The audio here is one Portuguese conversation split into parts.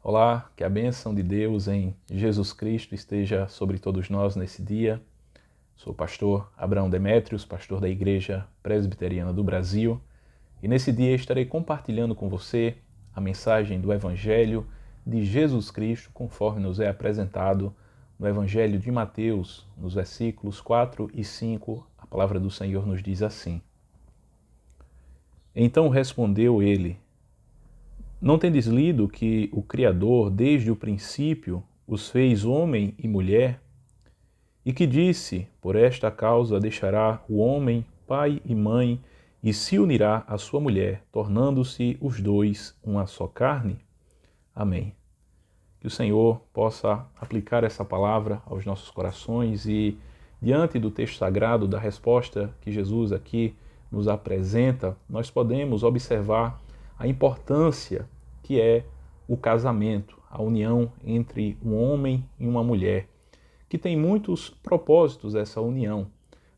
Olá, que a bênção de Deus em Jesus Cristo esteja sobre todos nós nesse dia. Sou o pastor Abraão Demétrios, pastor da Igreja Presbiteriana do Brasil, e nesse dia estarei compartilhando com você a mensagem do Evangelho de Jesus Cristo, conforme nos é apresentado no Evangelho de Mateus, nos versículos 4 e 5. A palavra do Senhor nos diz assim: Então respondeu ele: Não tendes lido que o Criador, desde o princípio, os fez homem e mulher? E que disse, por esta causa deixará o homem pai e mãe, e se unirá à sua mulher, tornando-se os dois uma só carne? Amém. Que o Senhor possa aplicar essa palavra aos nossos corações e, diante do texto sagrado, da resposta que Jesus aqui nos apresenta, nós podemos observar a importância que é o casamento, a união entre um homem e uma mulher, que tem muitos propósitos essa união,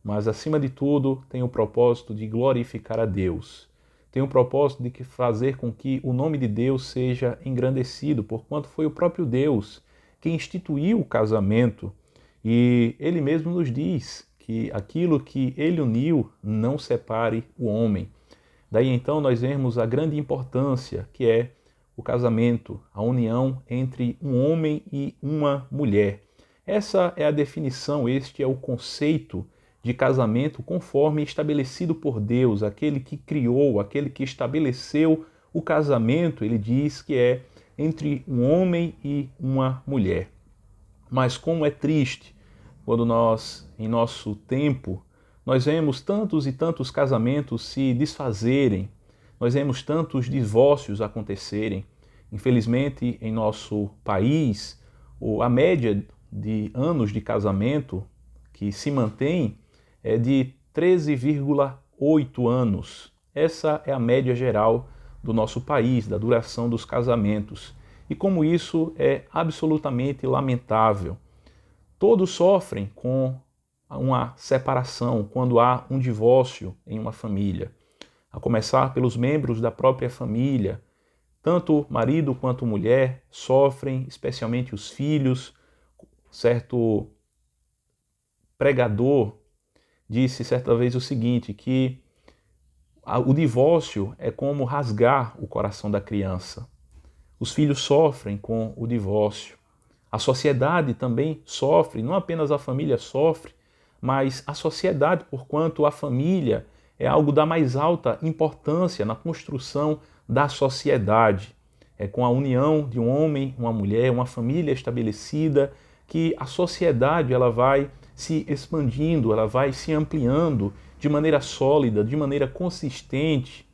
mas acima de tudo tem o propósito de glorificar a Deus. Tem o propósito de fazer com que o nome de Deus seja engrandecido, porquanto foi o próprio Deus que instituiu o casamento, e Ele mesmo nos diz que aquilo que Ele uniu não separe o homem. Daí então nós vemos a grande importância que é o casamento, a união entre um homem e uma mulher. Essa é a definição, este é o conceito de casamento conforme estabelecido por Deus, aquele que criou, aquele que estabeleceu o casamento. Ele diz que é entre um homem e uma mulher. Mas como é triste quando nós, em nosso tempo, nós vemos tantos e tantos casamentos se desfazerem, nós vemos tantos divórcios acontecerem. Infelizmente, em nosso país, a média de anos de casamento que se mantém é de 13,8 anos. Essa é a média geral do nosso país, da duração dos casamentos. E como isso é absolutamente lamentável. Todos sofrem com uma separação, quando há um divórcio em uma família. A começar pelos membros da própria família. Tanto marido quanto mulher sofrem, especialmente os filhos. Certo pregador disse certa vez o seguinte, que o divórcio é como rasgar o coração da criança. Os filhos sofrem com o divórcio. A sociedade também sofre, não apenas a família sofre, mas a sociedade, porquanto a família é algo da mais alta importância na construção da sociedade. É com a união de um homem, uma mulher, uma família estabelecida que a sociedade ela vai se expandindo, ela vai se ampliando de maneira sólida, de maneira consistente.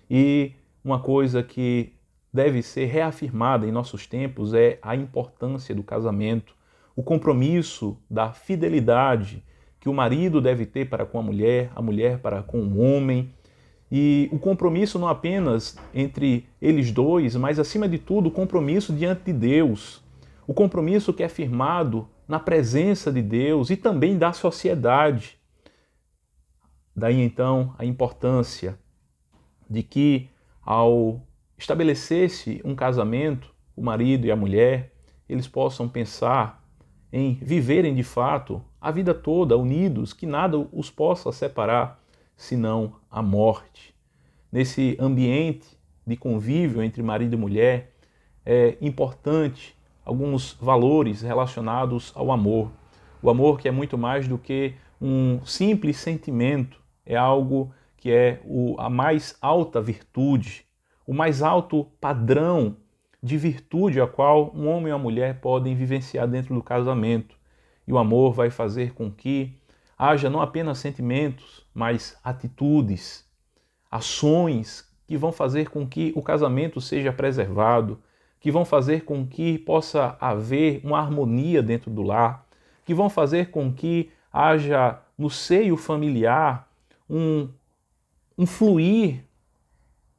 E uma coisa que deve ser reafirmada em nossos tempos é a importância do casamento, o compromisso da fidelidade que o marido deve ter para com a mulher para com o homem, e o compromisso não apenas entre eles dois, mas acima de tudo o compromisso diante de Deus, o compromisso que é firmado na presença de Deus e também da sociedade. Daí então a importância de que ao estabelecer-se um casamento, o marido e a mulher, eles possam pensar em viverem de fato a vida toda unidos, que nada os possa separar, senão a morte. Nesse ambiente de convívio entre marido e mulher, é importante alguns valores relacionados ao amor. O amor que é muito mais do que um simples sentimento, é algo que é a mais alta virtude, o mais alto padrão de virtude a qual um homem e uma mulher podem vivenciar dentro do casamento. E o amor vai fazer com que haja não apenas sentimentos, mas atitudes, ações que vão fazer com que o casamento seja preservado, que vão fazer com que possa haver uma harmonia dentro do lar, que vão fazer com que haja no seio familiar um fluir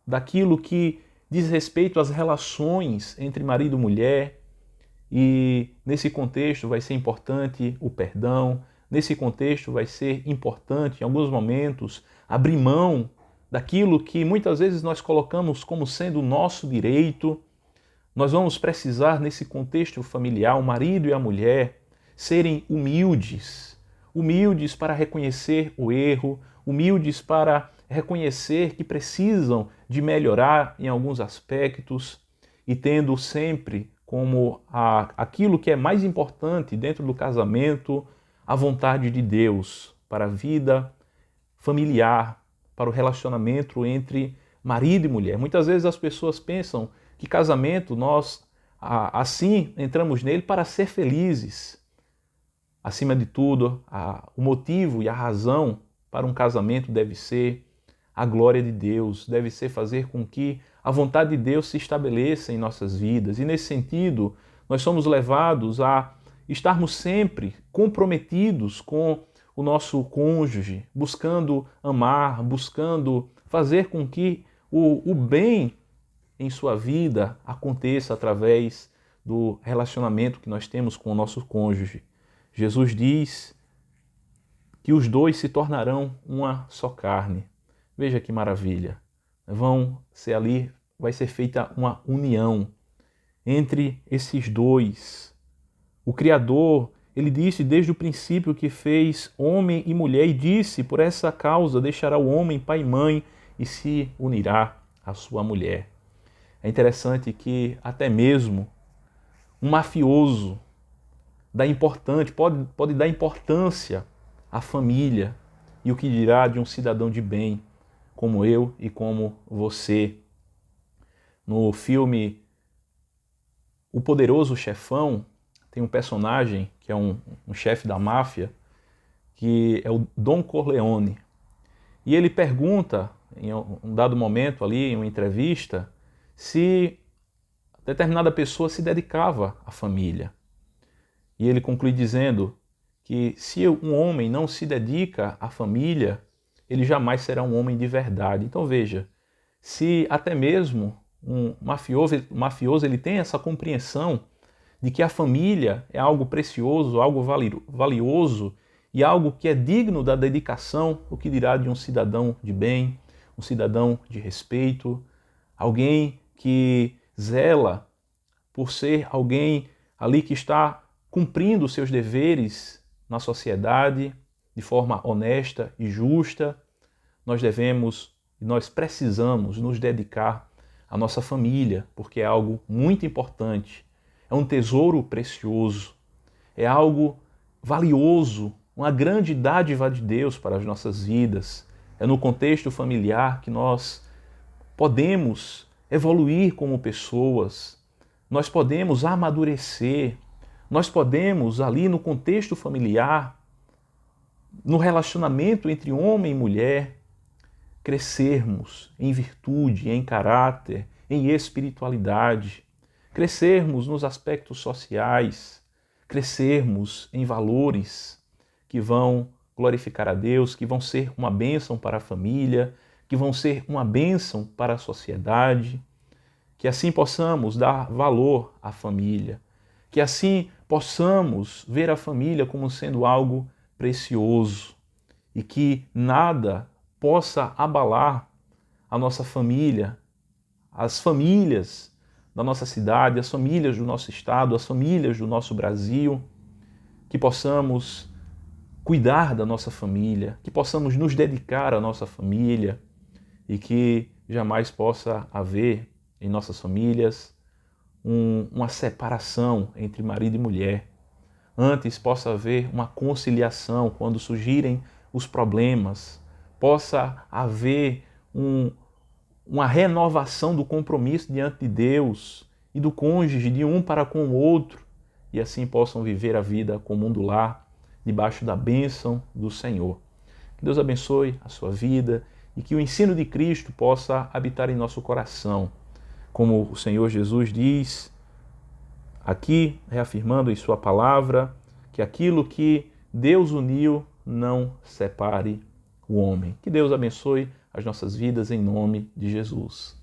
daquilo que diz respeito às relações entre marido e mulher. E nesse contexto vai ser importante o perdão, nesse contexto vai ser importante, em alguns momentos, abrir mão daquilo que muitas vezes nós colocamos como sendo o nosso direito. Nós vamos precisar, nesse contexto familiar, o marido e a mulher serem humildes, humildes para reconhecer o erro, humildes para reconhecer que precisam de melhorar em alguns aspectos e tendo sempre como aquilo que é mais importante dentro do casamento, a vontade de Deus para a vida familiar, para o relacionamento entre marido e mulher. Muitas vezes as pessoas pensam que casamento, nós assim entramos nele para ser felizes. Acima de tudo, o motivo e a razão para um casamento deve ser a glória de Deus, deve ser fazer com que a vontade de Deus se estabeleça em nossas vidas. E nesse sentido, nós somos levados a estarmos sempre comprometidos com o nosso cônjuge, buscando amar, buscando fazer com que o bem em sua vida aconteça através do relacionamento que nós temos com o nosso cônjuge. Jesus diz que os dois se tornarão uma só carne. Veja que maravilha. Vai ser feita uma união entre esses dois. O Criador, ele disse desde o princípio que fez homem e mulher e disse, por essa causa deixará o homem pai e mãe e se unirá à sua mulher. É interessante que até mesmo um mafioso pode dar importância à família e o que dirá de um cidadão de bem, como eu e como você. No filme O Poderoso Chefão, tem um personagem que é um chefe da máfia, que é o Don Corleone. E ele pergunta, em um dado momento ali, em uma entrevista, se determinada pessoa se dedicava à família. E ele conclui dizendo que se um homem não se dedica à família, ele jamais será um homem de verdade. Então veja, se até mesmo um mafioso ele tem essa compreensão de que a família é algo precioso, algo valioso e algo que é digno da dedicação, o que dirá de um cidadão de bem, um cidadão de respeito, alguém que zela por ser alguém ali que está cumprindo os seus deveres na sociedade de forma honesta e justa. Nós precisamos nos dedicar à nossa família, porque é algo muito importante, é um tesouro precioso, é algo valioso, uma grande dádiva de Deus para as nossas vidas. É no contexto familiar que nós podemos evoluir como pessoas, nós podemos amadurecer, nós podemos ali no contexto familiar, no relacionamento entre homem e mulher, crescermos em virtude, em caráter, em espiritualidade, crescermos nos aspectos sociais, crescermos em valores que vão glorificar a Deus, que vão ser uma bênção para a família, que vão ser uma bênção para a sociedade, que assim possamos dar valor à família, que assim possamos ver a família como sendo algo precioso e que nada possa abalar a nossa família, as famílias da nossa cidade, as famílias do nosso estado, as famílias do nosso Brasil, que possamos cuidar da nossa família, que possamos nos dedicar à nossa família e que jamais possa haver em nossas famílias uma separação entre marido e mulher. Antes possa haver uma conciliação quando surgirem os problemas, possa haver uma renovação do compromisso diante de Deus e do cônjuge de um para com o outro, e assim possam viver a vida comum do lar, debaixo da bênção do Senhor. Que Deus abençoe a sua vida e que o ensino de Cristo possa habitar em nosso coração. Como o Senhor Jesus diz aqui, reafirmando em sua palavra, que aquilo que Deus uniu não separe o homem. Que Deus abençoe as nossas vidas em nome de Jesus.